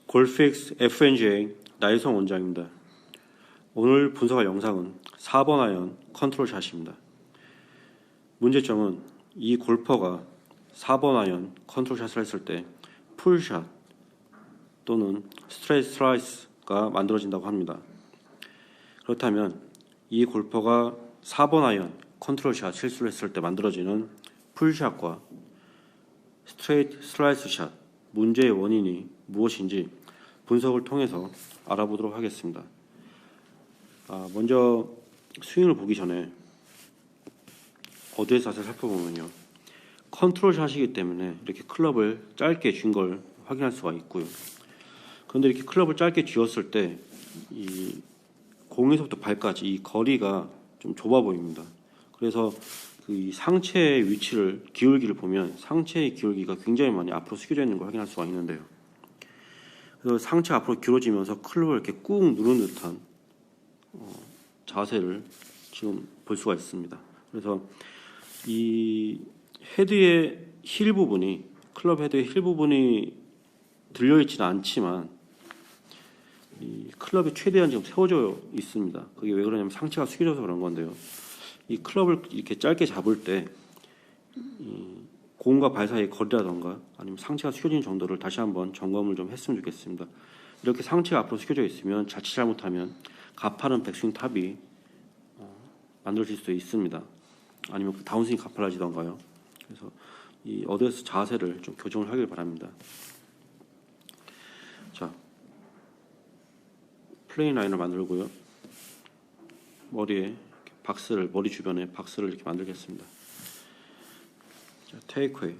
골픽스 FNGA 나이성 원장입니다. 오늘 분석할 영상은 4번 아이언 컨트롤 샷입니다. 문제점은 이 골퍼가 4번 아이언 컨트롤 샷을 했을 때 풀샷 또는 스트레이트 슬라이스가 만들어진다고 합니다. 그렇다면 이 골퍼가 4번 아이언 컨트롤 샷 실수를 했을 때 만들어지는 풀샷과 스트레이트 슬라이스 샷 문제의 원인이 무엇인지 분석을 통해서 알아보도록 하겠습니다. 먼저 스윙을 보기 전에 어드레스 자세를 살펴보면요, 컨트롤 샷이기 때문에 이렇게 클럽을 짧게 쥔 걸 확인할 수가 있고요. 그런데 이렇게 클럽을 짧게 쥐었을 때 이 공에서부터 발까지 이 거리가 좀 좁아 보입니다. 그래서 그 상체의 위치를 기울기를 보면 상체의 기울기가 굉장히 많이 앞으로 숙여져 있는 걸 확인할 수가 있는데요. 그래서 상체 앞으로 길어지면서 클럽을 이렇게 꾹 누른 듯한 자세를 지금 볼 수가 있습니다. 그래서 이 헤드의 힐 부분이, 클럽 헤드의 힐 부분이 들려있지는 않지만 이 클럽이 최대한 지금 세워져 있습니다. 그게 왜 그러냐면 상체가 숙여져서 그런 건데요. 이 클럽을 이렇게 짧게 잡을 때 이 공과 발 사이의 거리라던가 아니면 상체가 숙여진 정도를 다시 한번 점검을 좀 했으면 좋겠습니다. 이렇게 상체가 앞으로 숙여져 있으면 자칫 잘못하면 가파른 백스윙 탑이 만들어질 수도 있습니다. 아니면 다운스윙이 가팔라지던가요. 그래서 이 어드레스 자세를 좀 교정을 하길 바랍니다. 자, 플레인 라인을 만들고요. 머리에 박스를, 머리 주변에 박스를 이렇게 만들겠습니다. 자, 테이크웨이.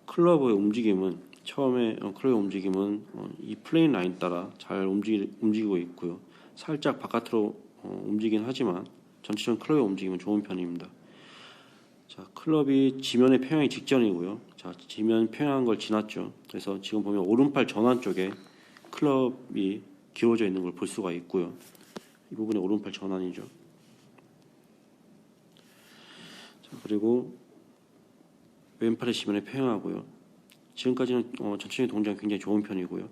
클럽의 움직임은 처음에 클럽의 움직임은 이 플레인 라인 따라 잘 움직이고 있고요. 살짝 바깥으로 움직이긴 하지만 전체적인 클럽의 움직임은 좋은 편입니다. 자, 클럽이 지면에 평행하기 직전이고요. 자, 지면 평행한 걸 지났죠. 그래서 지금 보면 오른팔 전환 쪽에 클럽이 기울어져 있는 걸 볼 수가 있고요. 이 부분이 오른팔 전환이죠. 자, 그리고 왼팔의 지면에 평행하고요. 지금까지는 전체적인 동작이 굉장히 좋은 편이고요.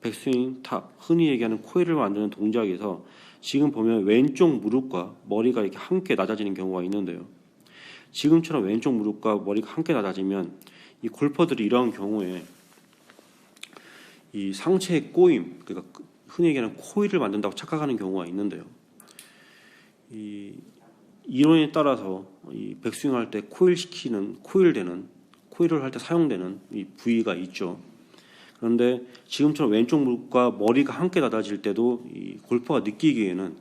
백스윙 탑, 흔히 얘기하는 코일을 만드는 동작에서 지금 보면 왼쪽 무릎과 머리가 이렇게 함께 낮아지는 경우가 있는데요. 지금처럼 왼쪽 무릎과 머리가 함께 낮아지면 이 골퍼들이 이러한 경우에 이 상체의 꼬임, 그러니까 흔히 얘기하는 코일을 만든다고 착각하는 경우가 있는데요. 이 이론에 따라서 이 백스윙 할 때 코일을 할 때 사용되는 이 부위가 있죠. 그런데 지금처럼 왼쪽 무릎과 머리가 함께 낮아질 때도 이 골퍼가 느끼기에는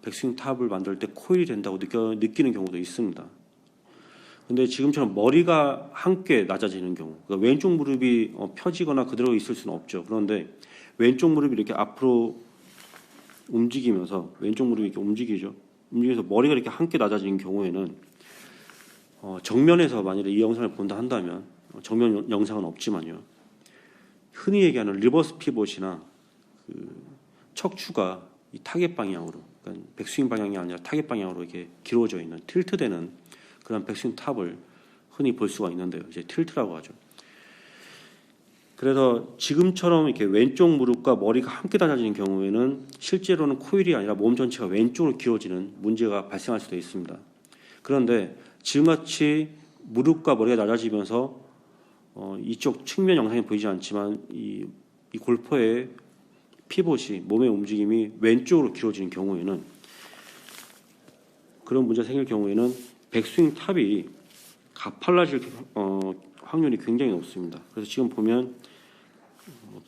백스윙 탑을 만들 때 코일이 된다고 느끼는 경우도 있습니다. 근데 지금처럼 머리가 함께 낮아지는 경우, 그러니까 왼쪽 무릎이 펴지거나 그대로 있을 수는 없죠. 그런데 왼쪽 무릎이 이렇게 앞으로 움직이면서 왼쪽 무릎이 이렇게 움직이죠. 움직여서 머리가 이렇게 함께 낮아지는 경우에는 정면에서 만약에 이 영상을 본다 한다면, 정면 영상은 없지만요, 흔히 얘기하는 리버스 피봇이나 그 척추가 이 타겟 방향으로, 그러니까 백스윙 방향이 아니라 타겟 방향으로 이렇게 길어져 있는 틸트되는 그런 백스윙 탑을 흔히 볼 수가 있는데요. 이제 틸트라고 하죠. 그래서 지금처럼 이렇게 왼쪽 무릎과 머리가 함께 낮아지는 경우에는 실제로는 코일이 아니라 몸 전체가 왼쪽으로 기울어지는 문제가 발생할 수도 있습니다. 그런데 지금같이 무릎과 머리가 낮아지면서 이쪽 측면 영상에 보이지 않지만 이 골퍼의 피봇이, 몸의 움직임이 왼쪽으로 길어지는 경우에는, 그런 문제가 생길 경우에는 백스윙 탑이 가팔라질 확률이 굉장히 높습니다. 그래서 지금 보면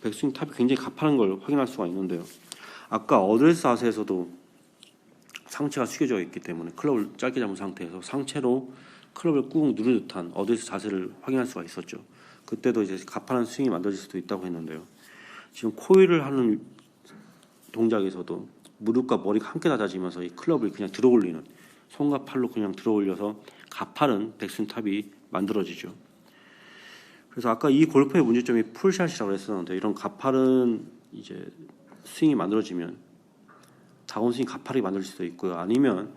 백스윙 탑이 굉장히 가파른 걸 확인할 수가 있는데요. 아까 어드레스 자세에서도 상체가 숙여져 있기 때문에 클럽을 짧게 잡은 상태에서 상체로 클럽을 꾹 누르는 듯한 어드레스 자세를 확인할 수가 있었죠. 그때도 이제 가파른 스윙이 만들어질 수도 있다고 했는데요. 지금 코일을 하는 동작에서도 무릎과 머리가 함께 낮아지면서 이 클럽을 그냥 들어올리는, 손과 팔로 그냥 들어올려서 가파른 백스윙 탑이 만들어지죠. 그래서 아까 이 골프의 문제점이 풀샷이라고 했었는데, 이런 가파른 이제 스윙이 만들어지면 다운스윙 가파르게 만들 수도 있고요. 아니면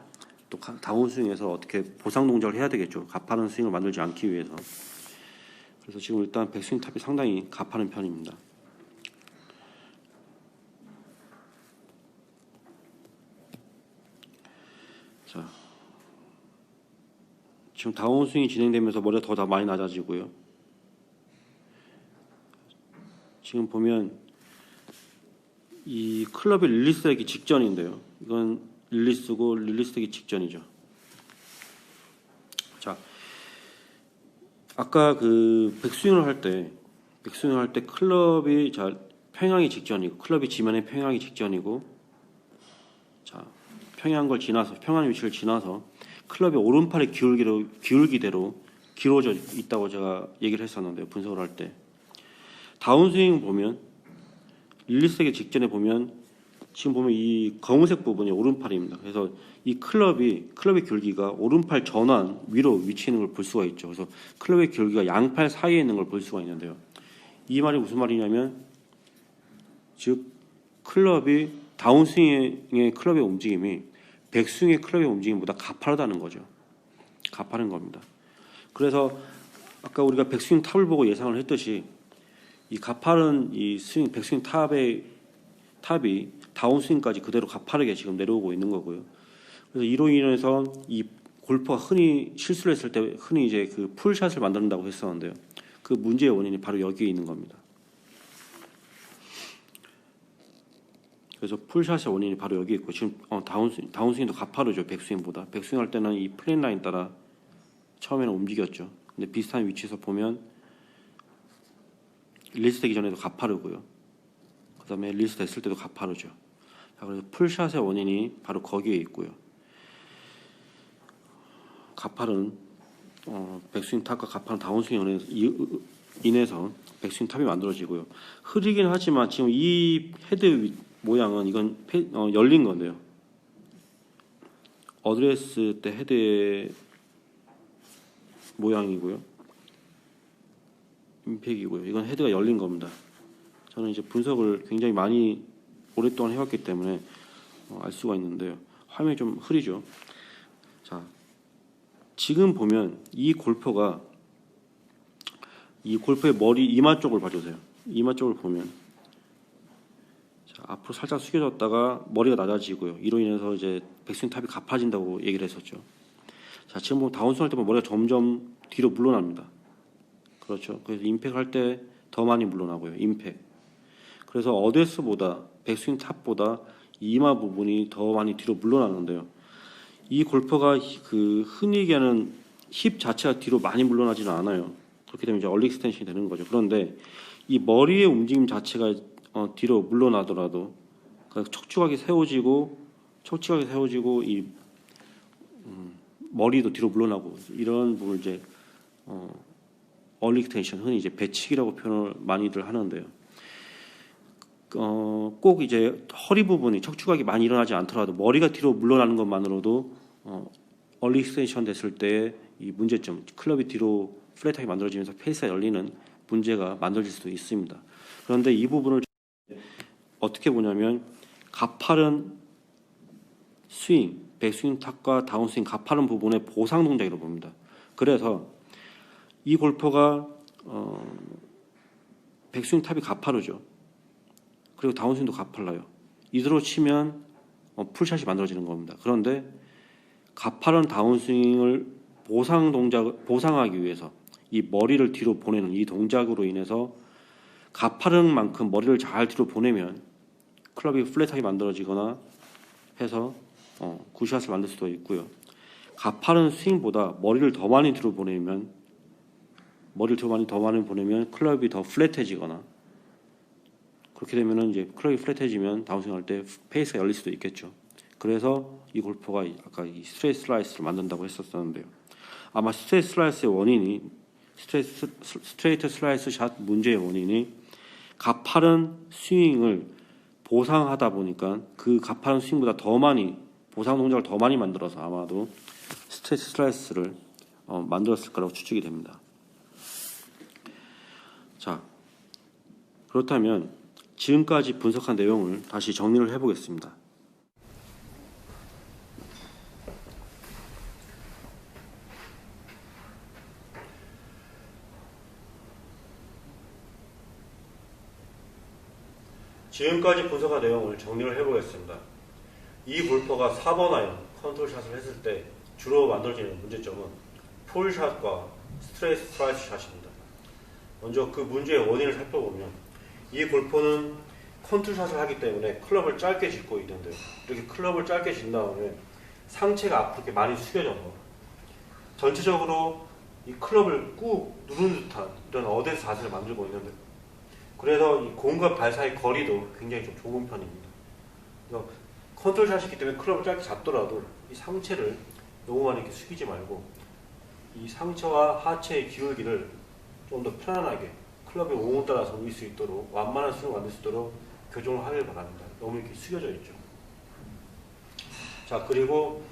또 다운스윙에서 어떻게 보상 동작을 해야 되겠죠. 가파른 스윙을 만들지 않기 위해서. 그래서 지금 일단 백스윙 탑이 상당히 가파른 편입니다. 자, 지금 다운스윙이 진행되면서 머리가 더 많이 낮아지고요. 지금 보면 이 클럽이 릴리스되기 직전인데요. 이건 릴리스고 릴리스되기 직전이죠. 자, 아까 그 백스윙을 할 때 클럽이 평행하기 직전이고, 클럽이 지면에 평행하기 직전이고, 자, 평행한 위치를 지나서 클럽이 오른팔의 기울기대로 기울어져 있다고 제가 얘기를 했었는데요. 분석을 할 때. 다운스윙 보면, 릴리스되기 직전에 보면, 지금 보면 이 검은색 부분이 오른팔입니다. 그래서 이 클럽의 기울기가 오른팔 전완 위로 위치해 있는 걸 볼 수가 있죠. 그래서 클럽의 기울기가 양팔 사이에 있는 걸 볼 수가 있는데요. 이 말이 무슨 말이냐면, 즉 클럽이 다운스윙의 클럽의 움직임이 백스윙의 클럽의 움직임보다 가파르다는 거죠. 가파른 겁니다. 그래서 아까 우리가 백스윙 탑을 보고 예상을 했듯이 이 가파른 이 백스윙 탑이 다운스윙까지 그대로 가파르게 지금 내려오고 있는 거고요. 그래서 이로 인해서 이 골퍼가 흔히 실수를 했을 때 흔히 이제 그 풀샷을 만든다고 했었는데요. 그 문제의 원인이 바로 여기에 있는 겁니다. 그래서 풀샷의 원인이 바로 여기 있고, 지금 다운스윙도 가파르죠. 백스윙보다. 백스윙 할 때는 이 플랫 라인 따라 처음에는 움직였죠. 근데 비슷한 위치에서 보면 릴리스 되기 전에도 가파르고요. 그 다음에 릴리스 됐을 때도 가파르죠. 자, 그래서 풀샷의 원인이 바로 거기에 있고요. 가파른 백스윙 탑과 가파른 다운스윙 인해서 백스윙 탑이 만들어지고요. 흐리긴 하지만 지금 이 헤드 모양은 이건 열린 건데요. 어드레스 때 헤드의 모양이고요. 임팩이고요. 이건 헤드가 열린 겁니다. 저는 이제 분석을 굉장히 많이 오랫동안 해왔기 때문에 알 수가 있는데요. 화면이 좀 흐리죠. 자, 지금 보면 이 골퍼의 머리 이마 쪽을 봐주세요. 이마 쪽을 보면 앞으로 살짝 숙여졌다가 머리가 낮아지고요. 이로 인해서 이제 백스윙 탑이 가파진다고 얘기를 했었죠. 자, 지금 보면 다운스윙 할 때 머리가 점점 뒤로 물러납니다. 그렇죠. 그래서 임팩 할 때 더 많이 물러나고요. 임팩. 그래서 어드레스보다 백스윙 탑보다 이마 부분이 더 많이 뒤로 물러나는데요. 이 골퍼가 그 흔히 얘기하는 힙 자체가 뒤로 많이 물러나지는 않아요. 그렇게 되면 이제 얼리 익스텐션이 되는 거죠. 그런데 이 머리의 움직임 자체가 뒤로 물러나더라도 그러니까 척추각이 세워지고 이 머리도 뒤로 물러나고 이런 부분을 이제 얼리 익스텐션, 흔히 이제 배치기라고 표현을 많이들 하는데요. 꼭 이제 허리 부분이 척추각이 많이 일어나지 않더라도 머리가 뒤로 물러나는 것만으로도 얼리 익스텐션 됐을 때 이 문제점, 클럽이 뒤로 플랫하게 만들어지면서 페이스가 열리는 문제가 만들어질 수도 있습니다. 그런데 이 부분을 어떻게 보냐면 가파른 스윙, 백스윙 탑과 다운스윙 가파른 부분의 보상 동작이라고 봅니다. 그래서 이 골퍼가 백스윙 탑이 가파르죠. 그리고 다운스윙도 가팔라요. 이대로 치면 풀샷이 만들어지는 겁니다. 그런데 가파른 다운스윙을 보상하기 위해서 이 머리를 뒤로 보내는 이 동작으로 인해서 가파른 만큼 머리를 잘 뒤로 보내면 클럽이 플랫하게 만들어지거나 해서 굿샷을 만들 수도 있고요. 가파른 스윙보다 머리를 더 많이 보내면 클럽이 더 플랫해지거나, 그렇게 되면은 이제 클럽이 플랫해지면 다운스윙 할 때 페이스가 열릴 수도 있겠죠. 그래서 이 골퍼가 아까 이 스트레이트 슬라이스를 만든다고 했었는데요. 아마 스트레이트 슬라이스 샷 문제의 원인이 가파른 스윙을 보상하다 보니까 그 가파른 스윙보다 더 많이 보상 동작을 더 많이 만들어서 아마도 스트레이트 슬라이스를 만들었을 거라고 추측이 됩니다. 자, 그렇다면 지금까지 분석한 내용을 다시 정리를 해보겠습니다. 지금까지 분석한 내용을 정리를 해보겠습니다. 이 골퍼가 4번 아이언 컨트롤샷을 했을 때 주로 만들어지는 문제점은 풀샷과 스트레이트 스트라이스 샷입니다. 먼저 그 문제의 원인을 살펴보면 이 골퍼는 컨트롤샷을 하기 때문에 클럽을 짧게 짚고 있는데요. 이렇게 클럽을 짧게 짚은 다음에 상체가 앞으로 이렇게 많이 숙여져서 전체적으로 이 클럽을 꾹 누르는 듯한 이런 어데스 자세를 만들고 있는데, 그래서 이 공과 발 사이 거리도 굉장히 좀 좁은 편입니다. 그래서 컨트롤샷이기 때문에 클럽을 짧게 잡더라도 이 상체를 너무 많이 이렇게 숙이지 말고 이 상체와 하체의 기울기를 좀 더 편안하게 클럽의 오므 따라서 올릴 수 있도록 완만한 스윙을 만들 수 있도록 교정을 하길 바랍니다. 너무 이렇게 숙여져 있죠. 자, 그리고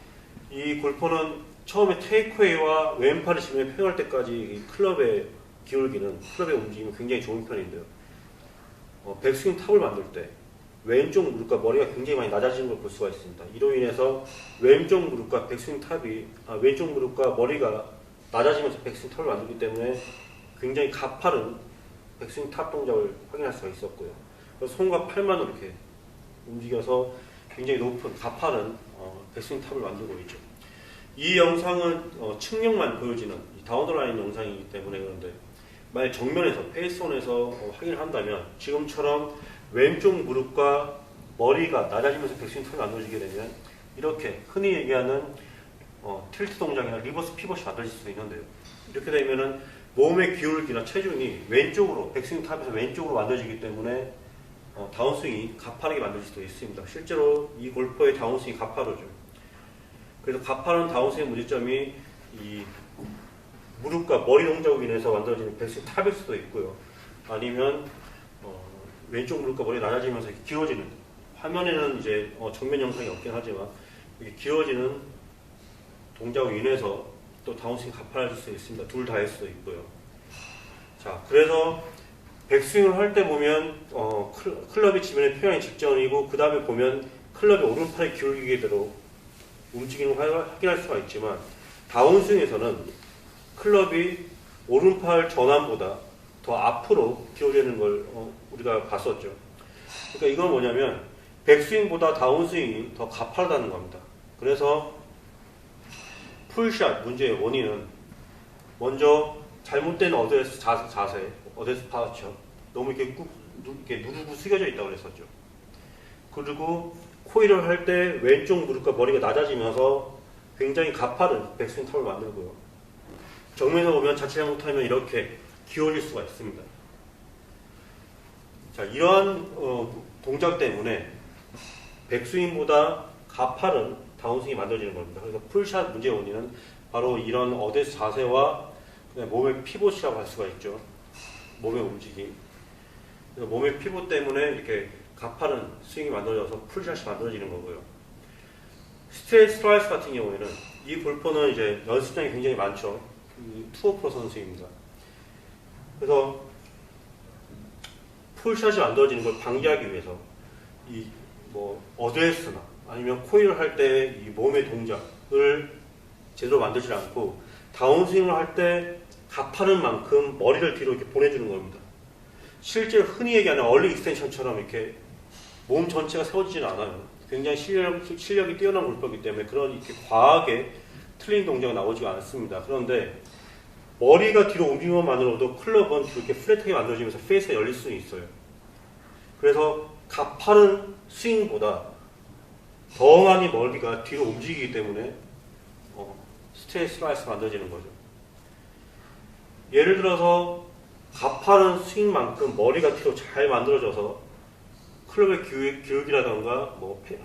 이 골퍼는 처음에 테이크웨이와 왼팔을 지면에 팽할 때까지 이 클럽의 기울기는, 클럽의 움직임이 굉장히 좋은 편인데요. 백스윙 탑을 만들 때 왼쪽 무릎과 머리가 굉장히 많이 낮아지는 걸 볼 수가 있습니다. 이로 인해서 왼쪽 무릎과 백스윙 탑이, 왼쪽 무릎과 머리가 낮아지면서 백스윙 탑을 만들기 때문에 굉장히 가파른 백스윙 탑 동작을 확인할 수가 있었고요. 그래서 손과 팔만 이렇게 움직여서 굉장히 높은 가파른 백스윙 탑을 만들고 있죠. 이 영상은 측면만 보여지는 다운더라인 영상이기 때문에 그런데, 만약 정면에서 페이스온에서 확인을 한다면 지금처럼 왼쪽 무릎과 머리가 낮아지면서 백스윙 탑이 만들어지게 되면 이렇게 흔히 얘기하는 틸트 동작이나 리버스 피벗이 만들어질 수 있는데요. 이렇게 되면은 몸의 기울기나 체중이 왼쪽으로, 백스윙 탑에서 왼쪽으로 만들어지기 때문에 다운스윙이 가파르게 만들 수도 있습니다. 실제로 이 골퍼의 다운스윙이 가파르죠. 그래서 가파른 다운스윙 문제점이 이 무릎과 머리 동작으로 인해서 만들어지는 백스윙 탑일 수도 있고요. 아니면 왼쪽 무릎과 머리 낮아지면서 이렇게 길어지는, 화면에는 이제 정면 영상이 없긴 하지만 이렇게 길어지는 동작으로 인해서 또 다운스윙이 가파라질 수 있습니다. 둘 다일 수도 있고요. 자, 그래서 백스윙을 할 때 보면 클럽이 지면에 평행이 직전이고 그 다음에 보면 클럽이 오른팔에 기울기게 되도록 움직이는 걸 확인할 수가 있지만, 다운스윙에서는 클럽이 오른팔 전환보다 더 앞으로 기울이는 걸 우리가 봤었죠. 그러니까 이건 뭐냐면 백스윙보다 다운스윙이 더 가파르다는 겁니다. 그래서 풀샷 문제의 원인은 먼저 잘못된 어드레스 자세, 어드레스 파처, 너무 이렇게 누르고 숙여져 있다고 그랬었죠. 그리고 코일을 할 때 왼쪽 무릎과 머리가 낮아지면서 굉장히 가파른 백스윙 탑을 만들고요. 정면에서 보면 자칫 잘못하면 이렇게 기울일 수가 있습니다. 자, 이러한 동작 때문에 백스윙보다 가파른 다운스윙이 만들어지는 겁니다. 그래서 풀샷 문제의 원인은 바로 이런 어데스 자세와 몸의 피봇이라고 할 수가 있죠. 몸의 움직임. 그래서 몸의 피봇 때문에 이렇게 가파른 스윙이 만들어져서 풀샷이 만들어지는 거고요. 스트레이트 스트라이스 같은 경우에는 이 골퍼는 이제 연습량이 굉장히 많죠. 투어 프로 선수입니다. 그래서 풀샷이 만들어지는 걸 방지하기 위해서 이 어드레스나 아니면 코일을 할 때 이 몸의 동작을 제대로 만들지 않고 다운스윙을 할 때 가파른 만큼 머리를 뒤로 이렇게 보내주는 겁니다. 실제 흔히 얘기하는 얼리 익스텐션처럼 이렇게 몸 전체가 세워지지는 않아요. 굉장히 실력이 뛰어난 골퍼이기 때문에 그런 이렇게 과하게 틀린 동작이 나오지가 않습니다. 그런데 머리가 뒤로 움직이는 것만으로도 클럽은 이렇게 플랫하게 만들어지면서 페이스가 열릴 수는 있어요. 그래서 가파른 스윙보다 더 많이 머리가 뒤로 움직이기 때문에 스트레이트 슬라이스가 만들어지는 거죠. 예를 들어서 가파른 스윙만큼 머리가 뒤로 잘 만들어져서 클럽의 기울기라던가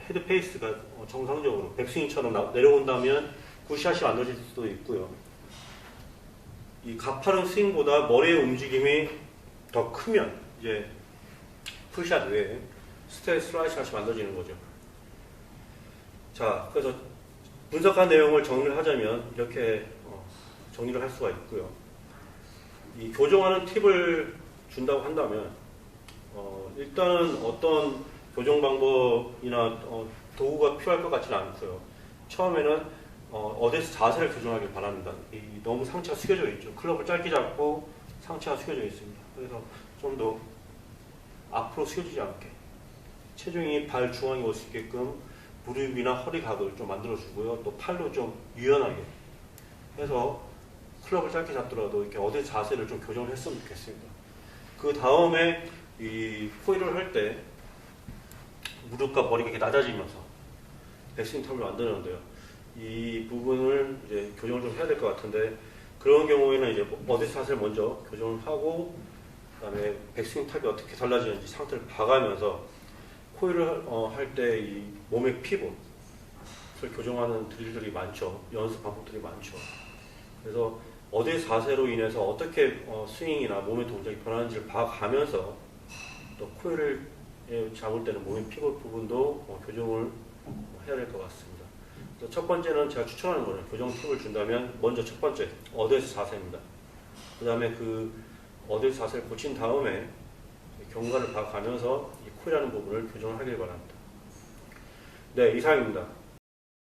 헤드 페이스가 정상적으로 백스윙처럼 내려온다면 굿샷이 만들어질 수도 있고요. 이 가파른 스윙보다 머리의 움직임이 더 크면 이제 풀샷 외에 스트레이트 슬라이스 샷이 만들어지는 거죠. 자, 그래서 분석한 내용을 정리를 하자면 이렇게 정리를 할 수가 있고요. 이 교정하는 팁을 준다고 한다면 일단은 어떤 교정 방법이나 도구가 필요할 것 같지는 않고요. 처음에는 어데스 자세를 교정하길 바랍니다. 너무 상체가 숙여져 있죠. 클럽을 짧게 잡고 상체가 숙여져 있습니다. 그래서 좀 더 앞으로 숙여지지 않게 체중이 발 중앙에 올 수 있게끔 무릎이나 허리 각을 좀 만들어주고요. 또 팔로 좀 유연하게 해서 클럽을 짧게 잡더라도 이렇게 어대 자세를 좀 교정을 했으면 좋겠습니다. 그 다음에 이 포일을 할 때 무릎과 머리가 이렇게 낮아지면서 백스윙 탑을 만드는데요. 이 부분을 이제 교정을 좀 해야 될 것 같은데, 그런 경우에는 이제 어대 자세를 먼저 교정을 하고 그다음에 백스윙 탑이 어떻게 달라지는지 상태를 봐가면서 코일을 할 때 이 몸의 피봇을 교정하는 드릴들이 많죠. 연습 방법들이 많죠. 그래서 어대 자세로 인해서 어떻게 스윙이나 몸의 동작이 변하는지를 봐가면서 또 코일을 잡을 때는 몸의 피봇 부분도 교정을 해야 될 것 같습니다. 첫 번째는 제가 추천하는 거는 교정 팁을 준다면 먼저 첫 번째 어드레스 자세입니다. 그 다음에 그 어드레스 자세를 고친 다음에 경과를 봐가면서 이 코일하는 부분을 교정을 하길 바랍니다. 네, 이상입니다.